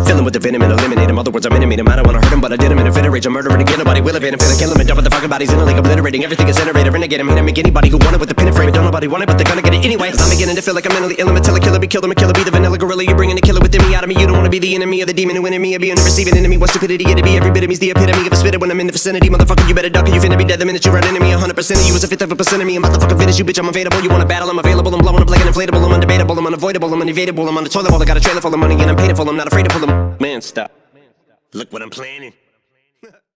Fill him with the venom and eliminate him. Other words, I'm intimate him. I don't wanna hurt him, but I did him in a fit of rage. I'm murdering again, nobody will evade him. Finna kill him and dump the fucking bodies in a lake, obliterating everything is iterator. Renegade him, hit him, make anybody who want it with the pin and frame. Don't nobody want it, but they're gonna get it anyway. Cause I'm beginning to feel like I'm mentally ill. I'm a killer, be killed, I'm a killer, be the vanilla gorilla. You're bringing the killer within me out of me. You don't wanna be the enemy of the demon who in me. I'll be in the receiving enemy. What stupidity it'd be. Every bit of me's the epitome of a spitter when I'm in the vicinity. Motherfucker, you better duck or you finna be dead the minute you run into me. 100% of you is a fifth of a percent of me. I'm about to fucking finish you, bitch. I'm available. You wanna battle? I'm available. I'm blowing up like an inflatable. I'm undebatable. I'm unavoidable. I'm unevadable. I'm on the toilet bowl. I got a trailer full of money and I'm paid full. I'm not afraid to pull them. Man, stop. Look what I'm planning.